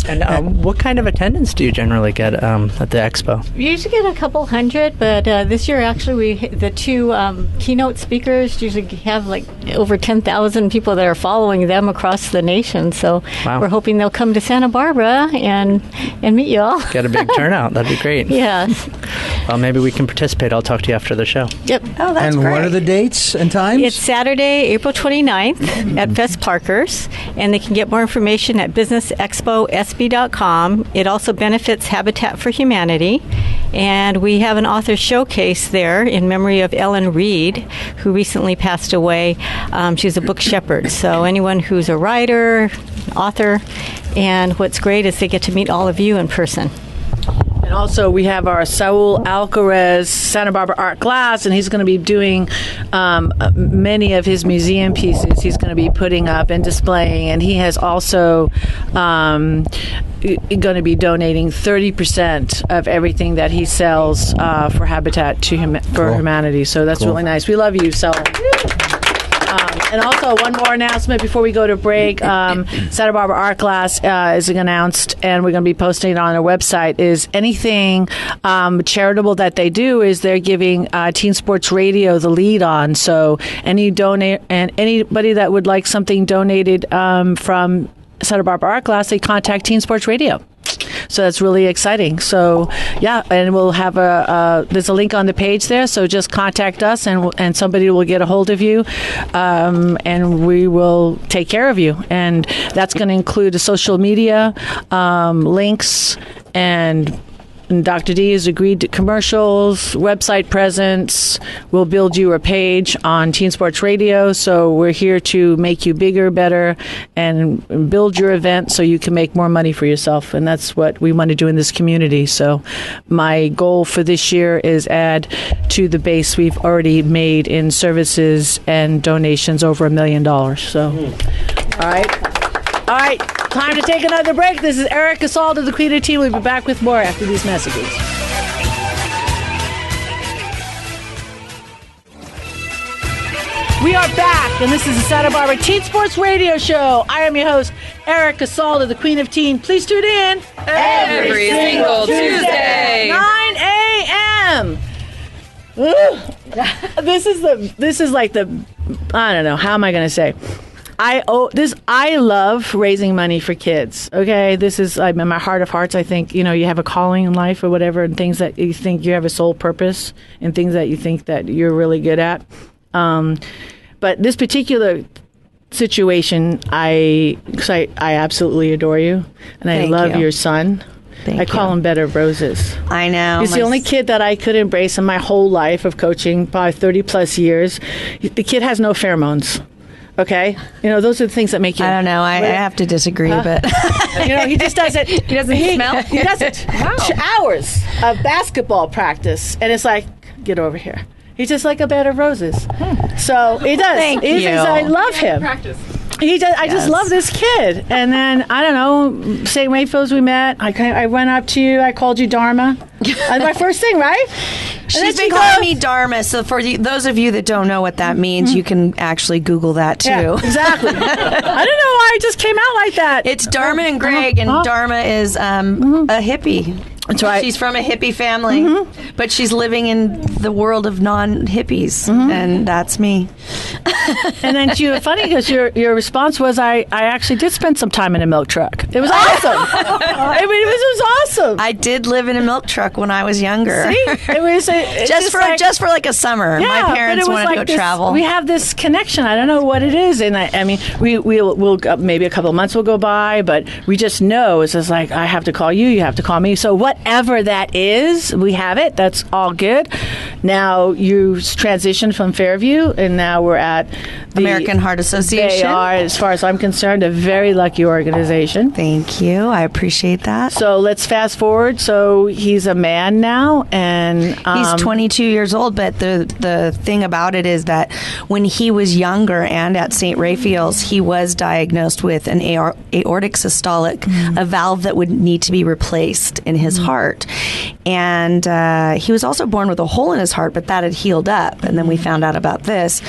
Speaker 10: And what kind of attendance do you generally get at the expo?
Speaker 3: We usually get a couple hundred, but this year actually the two keynote speakers usually have like over 10,000 people that are following them across the nation. So we're hoping they'll come to Santa Barbara and meet you all.
Speaker 10: Get a big turnout. That'd be great.
Speaker 3: Yes.
Speaker 10: Well, maybe we can participate. I'll talk to you after the show.
Speaker 3: Yep.
Speaker 5: Oh, that's
Speaker 7: And
Speaker 5: great.
Speaker 7: what are the dates and times?
Speaker 3: It's Saturday, April 29th at Fest Parkers, and they can get more information at businessexposb.com. It also benefits Habitat for Humanity, and we have an author showcase there in memory of Ellen Reed, who recently passed away. She's a book shepherd, so anyone who's a writer, author, and what's great is they get to meet all of you in person.
Speaker 2: And also, we have our Saul Alcarez Santa Barbara Art Glass, and he's going to be doing many of his museum pieces. He's going to be putting up and displaying, and he has also going to be donating 30% of everything that he sells for Habitat for Humanity. So that's really nice. We love you, Saul. And also, one more announcement before we go to break. Santa Barbara Art Glass is announced, and we're going to be posting it on our website, is anything charitable that they do is they're giving Teen Sports Radio the lead on. So anybody that would like something donated from Santa Barbara Art Glass, they contact Teen Sports Radio. So that's really exciting. So, and we'll have there's a link on the page there, so just contact us and somebody will get a hold of you, and we will take care of you. And that's going to include the social media links and And Dr. D has agreed to commercials, website presence. We'll build you a page on Teen Sports Radio. So we're here to make you bigger, better, and build your event so you can make more money for yourself. And that's what we want to do in this community. So my goal for this year is add to the base we've already made in services and donations over $1 million. So, all right. Time to take another break. This is Erica Salda, the Queen of Teen. We'll be back with more after these messages. We are back, and this is the Santa Barbara Teen Sports Radio Show. I am your host, Erica Salda, the Queen of Teen. Please tune in
Speaker 12: every single Tuesday,
Speaker 2: 9 a.m. This is like the, I don't know, how am I going to say? I love raising money for kids. Okay, this is in my heart of hearts. I think you have a calling in life or whatever, and things that you think you have a sole purpose, and things that you think that you're really good at. But this particular situation, I absolutely adore you, and I love your son. I call him Bed of Roses.
Speaker 5: I know.
Speaker 2: He's the only kid that I could embrace in my whole life of coaching, probably 30 plus years. The kid has no pheromones. Okay, those are the things that make you.
Speaker 5: I don't know. I have to disagree, but
Speaker 2: he just doesn't. He doesn't smell. He doesn't. Wow. Hours of basketball practice, and it's like, get over here. He's just like a bed of roses. So he does.
Speaker 5: Thank you.
Speaker 2: I love him. Practice. He does. I just love this kid. And then I don't know. St. Wayfields, we met. I went up to you. I called you Dharma. My first thing, right?
Speaker 5: She's been calling me Dharma. So for those of you that don't know what that means, you can actually Google that too.
Speaker 2: Yeah, exactly. I don't know why it just came out like that.
Speaker 5: It's Dharma and Greg, and Dharma is a hippie.
Speaker 2: That's right.
Speaker 5: She's from a hippie family, but she's living in the world of non-hippies, and that's me.
Speaker 2: And then funny because your response was, I actually did spend some time in a milk truck. It was awesome. I mean, it was awesome.
Speaker 5: I did live in a milk truck when I was younger.
Speaker 2: See? It was
Speaker 5: just for like a summer.
Speaker 2: Yeah,
Speaker 5: my parents wanted
Speaker 2: like
Speaker 5: to go travel.
Speaker 2: We have this connection. I don't know what it is, and I mean, we'll maybe a couple of months will go by, but we just know it's just like, I have to call you, you have to call me. So whatever that is, we have it. That's all good. Now you transitioned from Fairview, and now we're at the
Speaker 5: American Heart Association.
Speaker 2: They are, as far as I'm concerned, a very lucky organization.
Speaker 5: Thank you. I appreciate that.
Speaker 2: So let's fast forward. So he's a man now, and
Speaker 5: he's 22 years old. But the thing about it is that when he was younger and at St. Raphael's, he was diagnosed with an aortic systolic, a valve that would need to be replaced in his heart. And he was also born with a hole in his heart, but that had healed up. And then we found out about this.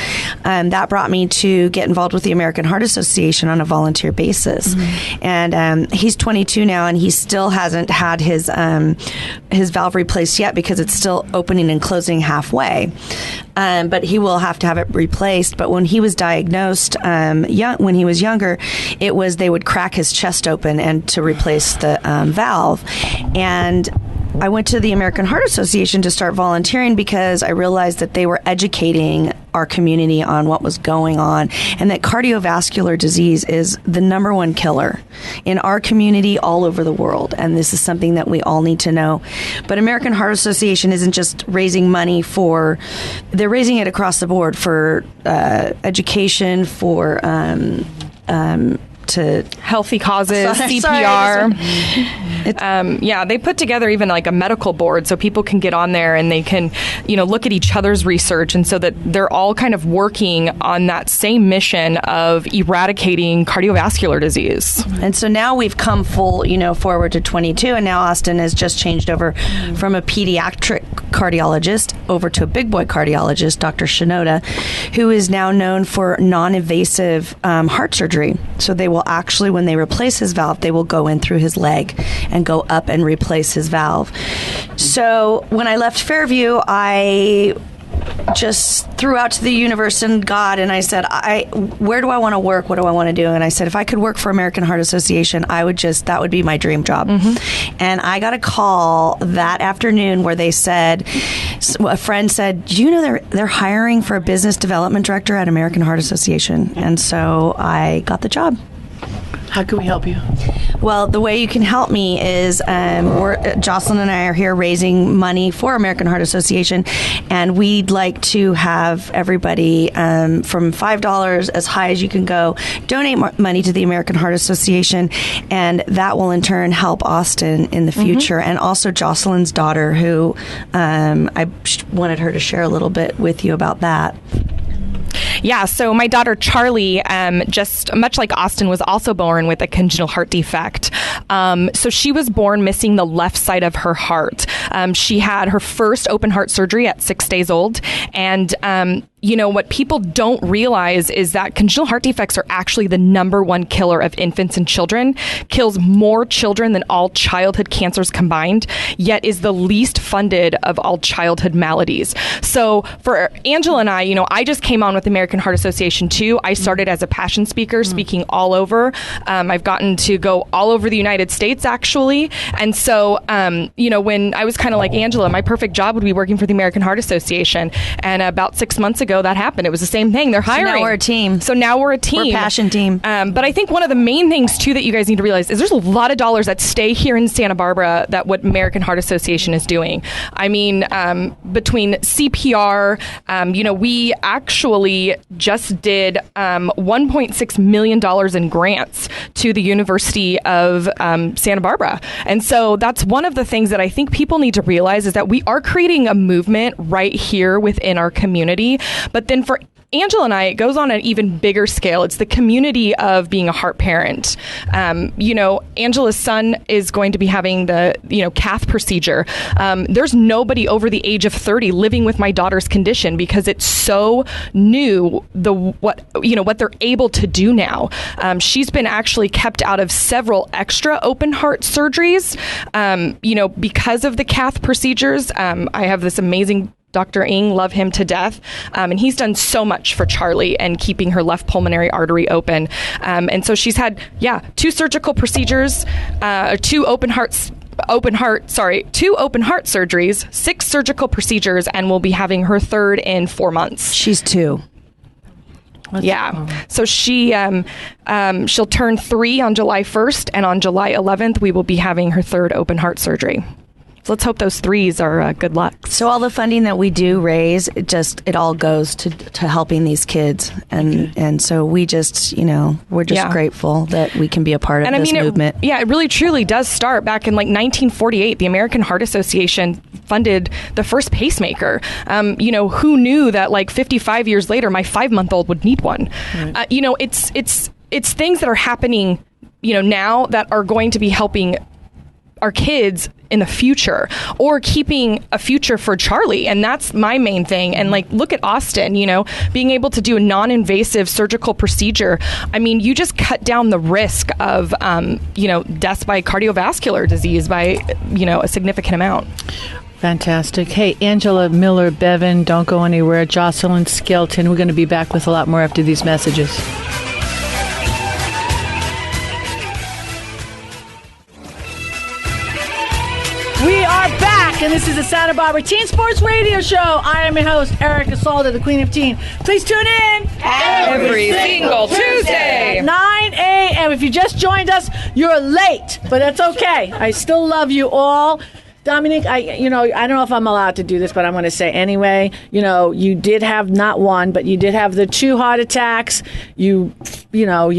Speaker 5: That brought me to get involved with the American Heart Association on a volunteer basis. And he's 22 now, and he still hasn't had his valve replaced yet because it's still opening and closing halfway. But he will have to have it replaced. But when he was diagnosed, when he was younger, it was they would crack his chest open and to replace the valve. And I went to the American Heart Association to start volunteering because I realized that they were educating our community on what was going on, and that cardiovascular disease is the number one killer in our community all over the world. And this is something that we all need to know. But American Heart Association isn't just raising money they're raising it across the board for education, for to
Speaker 11: healthy causes, CPR. They put together even like a medical board so people can get on there and they can, look at each other's research, and so that they're all kind of working on that same mission of eradicating cardiovascular disease.
Speaker 5: And so now we've come full, forward to 22, and now Austin has just changed over from a pediatric cardiologist over to a big boy cardiologist, Dr. Shinoda, who is now known for non-invasive heart surgery. So they will actually, when they replace his valve, they will go in through his leg and go up and replace his valve. So when I left Fairview, I just threw out to the universe and God, and I said, where do I want to work? What do I want to do? And I said, if I could work for American Heart Association, that would be my dream job. And I got a call that afternoon where they said, a friend said, do you know they're hiring for a business development director at American Heart Association? And so I got the job.
Speaker 2: How can we help you?
Speaker 5: Well, the way you can help me is Joslynn and I are here raising money for American Heart Association, and we'd like to have everybody from $5 as high as you can go donate money to the American Heart Association, and that will in turn help Austin in the future, and also Joslynn's daughter, who I wanted her to share a little bit with you about that.
Speaker 11: Yeah, so my daughter Charlie, just much like Austin, was also born with a congenital heart defect. So she was born missing the left side of her heart. She had her first open heart surgery at 6 days old, and what people don't realize is that congenital heart defects are actually the #1 killer of infants and children, kills more children than all childhood cancers combined, yet is the least funded of all childhood maladies. So for Angela and I just came on with the American Heart Association too. I started as a passion speaker, speaking all over. I've gotten to go all over the United States, actually. And so, when I was kind of like, Angela, my perfect job would be working for the American Heart Association. And about 6 months ago, that happened. It was the same thing. They're hiring.
Speaker 5: So now we're a team.
Speaker 11: We're
Speaker 5: a passion team.
Speaker 11: But I think one of the main things, too, that you guys need to realize is there's a lot of dollars that stay here in Santa Barbara that what American Heart Association is doing. I mean, between CPR, we actually just did $1.6 million in grants to the University of Santa Barbara. And so that's one of the things that I think people need to realize is that we are creating a movement right here within our community. But then for Angela and I, it goes on an even bigger scale. It's the community of being a heart parent. Angela's son is going to be having the, cath procedure. There's nobody over the age of 30 living with my daughter's condition because it's so new, what they're able to do now. She's been actually kept out of several extra open heart surgeries, because of the cath procedures. I have this amazing Dr. Ng, love him to death. And he's done so much for Charlie and keeping her left pulmonary artery open. And so she's had, 2 surgical procedures, 2 open heart surgeries, 6 surgical procedures, and will be having her 3rd in 4 months.
Speaker 5: She's 2.
Speaker 11: So she'll turn 3 on July 1st, and on July 11th, we will be having her 3rd open heart surgery. So let's hope those 3s are good luck.
Speaker 5: So all the funding that we do raise, it all goes to helping these kids. And so we just, we're just grateful that we can be a part of this movement.
Speaker 11: It really truly does start back in 1948. The American Heart Association funded the first pacemaker. Who knew that 55 years later, my 5-month-old would need one? Right. It's things that are happening, now that are going to be helping our kids in the future, or keeping a future for Charlie. And that's my main thing. And look at Austin, being able to do a non-invasive surgical procedure. I mean, you just cut down the risk of, deaths by cardiovascular disease by, a significant amount.
Speaker 2: Fantastic. Hey, Angela Miller-Bevan, don't go anywhere. Jarrett-Skelton, we're going to be back with a lot more after these messages. We are back, and this is the Santa Barbara Teen Sports Radio Show. I am your host, Erica Salda, the Queen of Teen. Please tune in
Speaker 12: every single Tuesday
Speaker 2: at 9 a.m. If you just joined us, you're late, but that's okay. I still love you all. Dominique, I don't know if I'm allowed to do this, but I'm going to say anyway, you did have not one, but you did have the 2 heart attacks. You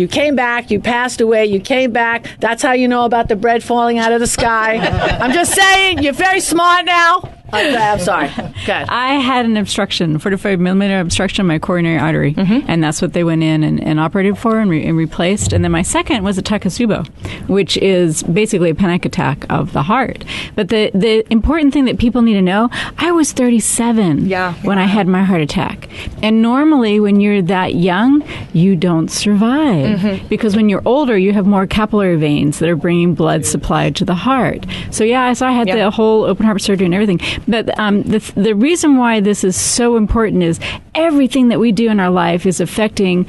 Speaker 2: came back, you passed away, you came back. That's how you know about the bread falling out of the sky. I'm just saying, you're very smart now. I'm sorry. Good.
Speaker 6: I had an obstruction, 45 millimeter obstruction in my coronary artery, and that's what they went in and operated for and replaced. And then my second was a Takotsubo, which is basically a panic attack of the heart. But the important thing that people need to know, I was 37 when I had my heart attack. And normally when you're that young, you don't survive. Because when you're older, you have more capillary veins that are bringing blood supply to the heart. So I had the whole open heart surgery and everything. But the reason why this is so important is everything that we do in our life is affecting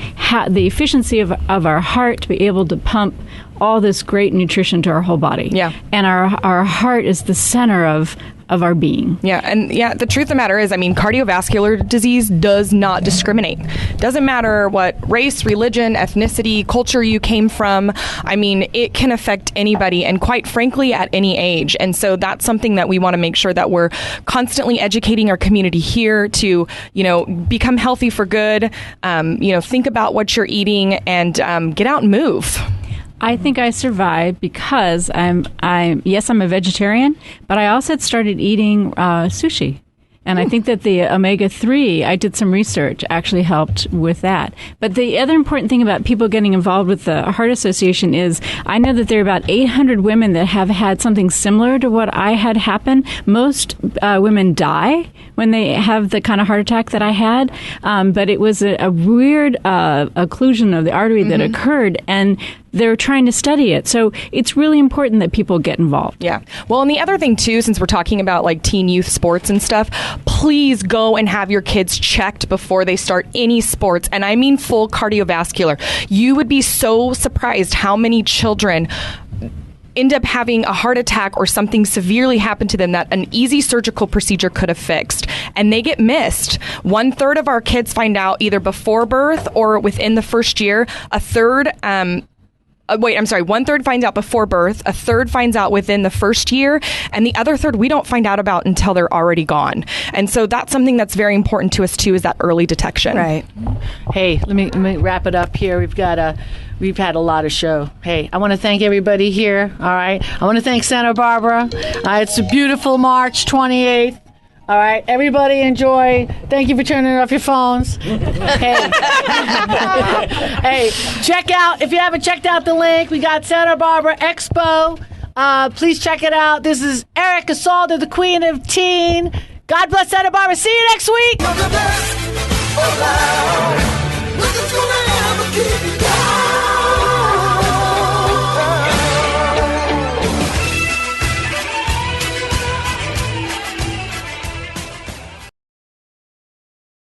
Speaker 6: the efficiency of our heart to be able to pump all this great nutrition to our whole body. And our heart is the center of of our being.
Speaker 11: Yeah, and the truth of the matter is, I mean, cardiovascular disease does not discriminate. Doesn't matter what race, religion, ethnicity, culture you came from. I mean, it can affect anybody, and quite frankly, at any age. And so that's something that we want to make sure that we're constantly educating our community here to, become healthy for good. Think about what you're eating and get out and move.
Speaker 6: I think I survived because I'm a vegetarian, but I also had started eating sushi. And I think that the omega-3, I did some research, actually helped with that. But the other important thing about people getting involved with the Heart Association is I know that there are about 800 women that have had something similar to what I had happen. Most women die when they have the kind of heart attack that I had. But it was a weird occlusion of the artery that occurred, and they're trying to study it. So it's really important that people get involved.
Speaker 11: Yeah. Well, and the other thing, too, since we're talking about like teen youth sports and stuff, please go and have your kids checked before they start any sports. And I mean full cardiovascular. You would be so surprised how many children end up having a heart attack or something severely happen to them that an easy surgical procedure could have fixed, and they get missed. 1/3 of our kids find out either before birth or within the first year. 1/3 finds out before birth, 1/3 finds out within the first year, and the other 1/3 we don't find out about until they're already gone. And so that's something that's very important to us too, is that early detection.
Speaker 2: Right. Hey, let me wrap it up here. We've had a lot of show. Hey, I want to thank everybody here. All right. I want to thank Santa Barbara. It's a beautiful March 28th. All right, everybody enjoy. Thank you for turning off your phones. Hey, check out, if you haven't checked out the link, we got Santa Barbara Expo. Please check it out. This is Erica Salda, the Queen of Teen. God bless Santa Barbara. See you next week.